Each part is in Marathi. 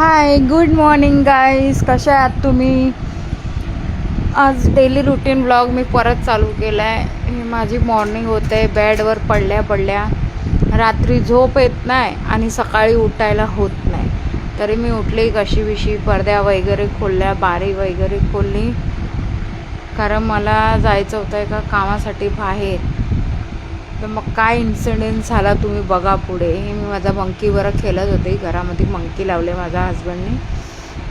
हाय, गुड मॉर्निंग गाईज. कशा आहात तुम्ही? आज डेली रुटीन ब्लॉग मी परत चालू केला आहे. ही माझी मॉर्निंग होते. बेडवर पडल्या रात्री झोप येत नाही आणि सकाळी उठायला होत नाही. तरी मी उठली कशीबिशी, पडद्या वगैरे खोलल्या, बारी वगैरे खोलली, कारण मला जायचं होतं एका कामासाठी बाहेर. तर मग काय इन्सिडेंट झाला तुम्ही बघा पुढे. हे मी माझा मंकीवर खेळत होते. घरामध्ये मंकी लावले माझ्या हजबंडने,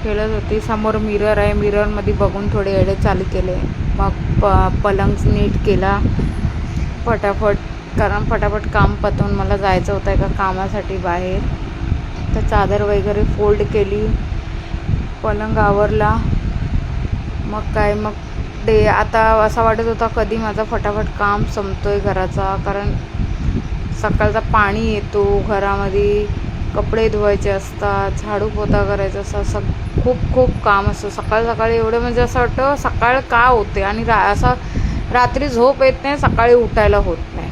खेळत होते. समोर मिरर आहे, मिररमध्ये बघून थोडे एडे चालू केले. मग पलंग नीट केला फटाफट, कारण फटाफट काम पतवून मला जायचं होतं एका कामासाठी बाहेर. तर चादर वगैरे फोल्ड केली, पलंग आवरला. मग काय, मग आता असं वाटत होता कधी माझा फटाफट काम संपतोय घराचा, कारण सकाळचा पाणी येतो घरामध्ये, कपडे धुवायचे असतात, झाडू पोता करायचा असं खूप काम असतं सकाळी एवढं. म्हणजे असं वाटतं सकाळ का होते आणि असं रात्री झोप येत नाही, सकाळी उठायला होत नाही.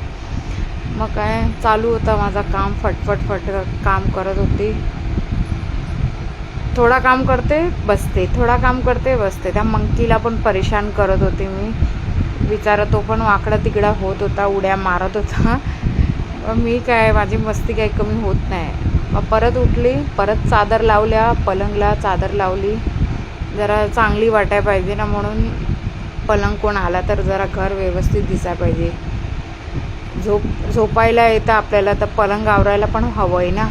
मग काय चालू होता माझा काम, फटफट काम करत होती. थोडा काम करते बसते, थोडा काम करते बसते. त्या मंकीला पण परेशान करत होते मी, बिचारा तो पण वाकडा तिकडा होत होता, उड्या मारत होता. मी काय, माझी मस्ती काही कमी होत नाही. मग परत उठली, परत चादर लावल्या, पलंगला चादर लावली. जरा चांगली वाटायला पाहिजे ना, म्हणून पलंग कोण आला तर जरा घर व्यवस्थित दिसायला पाहिजे. झोपायला येतं आपल्याला, तर पलंग आवरायला पण हवं आहे ना.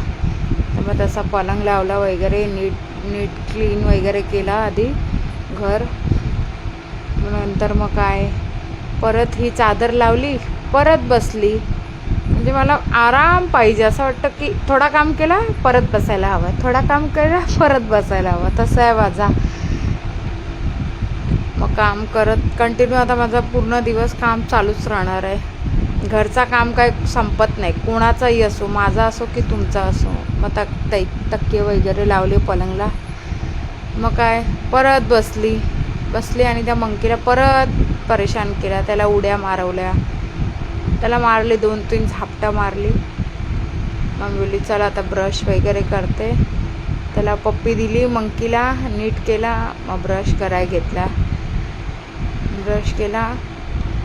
तर मग तसा पलंग लावला वगैरे, नीट क्लीन वगैरे केला आधी घर. नंतर मग काय, परत ही चादर लावली, परत बसली. म्हणजे मला आराम पाहिजे, असं वाटतं की थोडा काम केला परत बसायला हवं, थोडा काम केला परत बसायला हवं, तसं आहे माझा. मग काम करत कंटिन्यू आता माझा पूर्ण दिवस काम चालूच राहणार आहे. घरचा काम काय संपत नाही, कोणाचाही असो, माझा असो की तुमचा असो. मग तक्के वगैरे लावले पलंगला. मग काय, परत बसली आणि त्या मंकीला परत परेशान केला. त्याला उड्या मारवल्या, त्याला मारले, 2-3 झापटा मारली. मग बोलली चला आता ब्रश वगैरे करते. त्याला पप्पी दिली मंकीला, नीट केला. मग ब्रश करायला घेतला, ब्रश केला.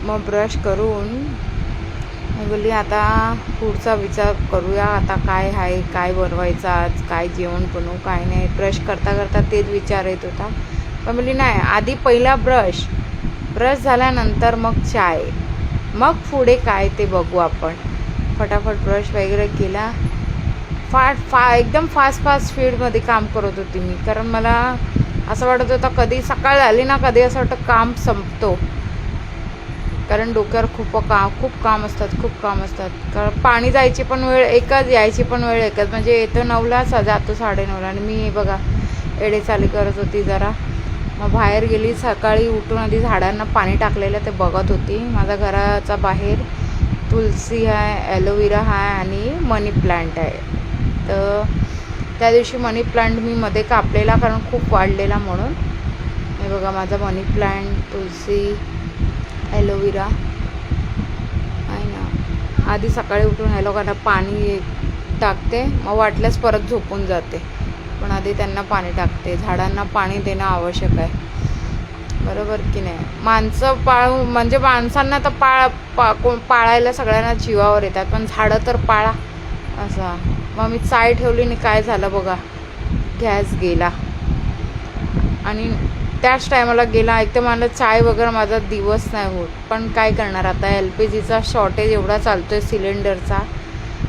मग ब्रश करून मी बोलली आता पुढचा विचार करूया, आता काय आहे, काय बनवायचं आज, काय जेवण बनवू, काय नाही. ब्रश करता तेच विचार येत होता. पण बोलली नाही, आधी पहिला ब्रश झाल्यानंतर मग चाय, मग पुढे काय ते बघू आपण. फटाफट ब्रश वगैरे केला. एकदम फास्ट स्पीडमध्ये काम करत होती मी, कारण मला असं वाटत होतं कधी सकाळ झाली ना, कधी असं वाटतं काम संपतो. कारण डोक्यावर खूप काम असतात. कारण पाणी जायची पण वेळ एकच, यायची पण वेळ एकच. म्हणजे येतो 9ला, जातो 9:30ला. आणि मी बघा एडे चाली करत होती जरा. मग बाहेर गेली, सकाळी उठून आधी झाडांना पाणी टाकलेलं ते बघत होती. माझ्या घराचा बाहेर तुलसी आहे, ॲलोवेरा आहे आणि मनी प्लांट आहे. तर त्या दिवशी मनी प्लांट मी मध्ये कापलेला, कारण खूप वाढलेला म्हणून. हे बघा माझा मनी प्लांट, तुलसी, ॲलोवेरा आहे ना. आधी सकाळी उठून ह्या लोकांना पाणी टाकते, मग वाटल्यास परत झोपून जाते. पण आधी त्यांना पाणी टाकते. झाडांना पाणी देणं आवश्यक आहे, बरोबर की नाही. माणसं म्हणजे माणसांना तर पाळायला सगळ्यांना जीवावर येतात, पण झाडं तर पाळा असं. मग मी चाय ठेवली आणि काय झालं बघा, गॅस गेला. आणि त्याच टायमाला गेला. एक तर मला चाय वगैरे माझा दिवस नाही होत, पण काय करणार आता. LPGचा शॉर्टेज एवढा चालतो आहे सिलेंडरचा.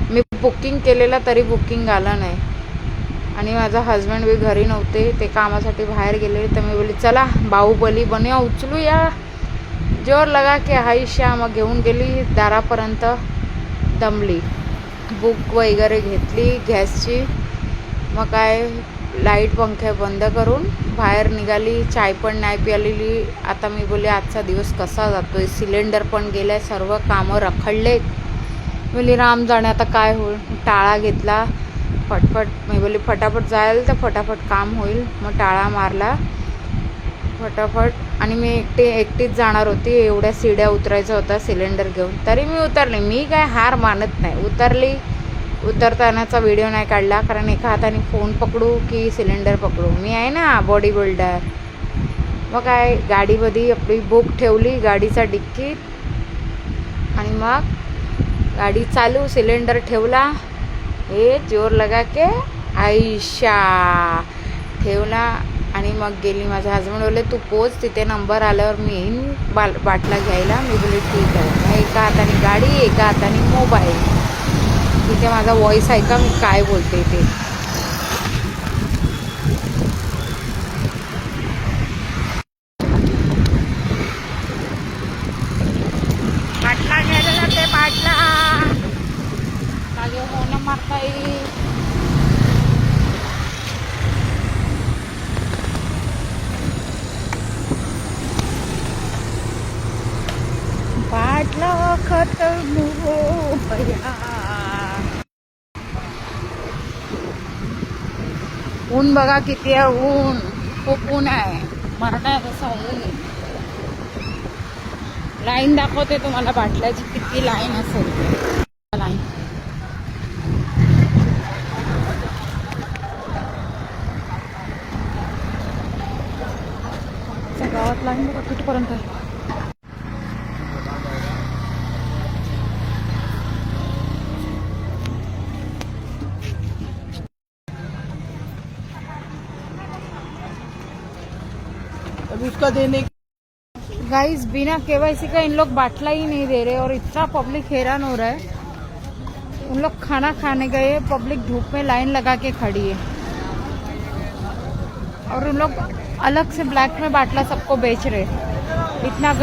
मी बुकिंग केलेला तरी बुकिंग आला नाही. आणि माझा हजबंड बी घरी नव्हते, ते कामासाठी बाहेर गेले. तर मी बोलली चला बाहुबली बनूया, उचलूया, जोर लगा के आयशा. मग घेऊन गेली दारापर्यंत, दमली. बुक वगैरे घेतली गॅसची. मग काय, लाईट पंखे बंद करून बाहेर निघाली. चाय पण नाही प्यालेली. आता मी बोलले आजचा दिवस कसा जातो आहे, सिलेंडर पण गेलं आहे, सर्व कामं रखडले. बोलली राम जाणे आता काय होईल. टाळा घेतला फटफट. मी बोलली फटाफट जाईल तर फटाफट काम होईल. मग टाळा मारला फटाफट. आणि मी एकटीच जाणार होती, एवढ्या सीड्या उतरायचं होता सिलेंडर घेऊन. तरी मी उतरले. मी काय हार मानत नाही, उतरली. उतरतानाचा व्हिडिओ नाही काढला, कारण एका हाताने फोन पकडू की सिलेंडर पकडू. मी आहे ना बॉडी बिल्डर. मग काय, गाडीमध्ये आपली बुक ठेवली गाडीचा डिक्कीत आणि मग गाडी चालू, सिलेंडर ठेवला, हे जोर लगा के आयशा ठेवला आणि मग गेली. माझ्या हजबंड बोलले तू पोच, तिथे नंबर आल्यावर मी येईन बाटला घ्यायला. मी बोलले ठीक आहे. एका हाताने गाडी, एका हाताने मोबाईल. तिथे माझा व्हॉइस ऐका मी काय बोलते ते. बाटला घ्यायला जाते, बाटला मागे हो ना मारता येईल. बाटला खत्म हो गया. ऊन बघा किती आहे, ऊन खूप ऊन आहे, मरणं आहे कसं ऊन. लाईन दाखवते तुम्हाला बाटल्याची किती लाईन असेल. लाईन गावात लाईन बघा कुठपर्यंत आहे. उसका देने गाइस बिना केवाईसी का इन लोग बाटला ही नहीं दे रहे और इतना पब्लिक हैरान हो रहा है. उन लोग खाना खाने गए, पब्लिक धूप में लाइन लगा के खड़ी है और उन लोग अलग से ब्लैक में बाटला सबको बेच रहे. इतना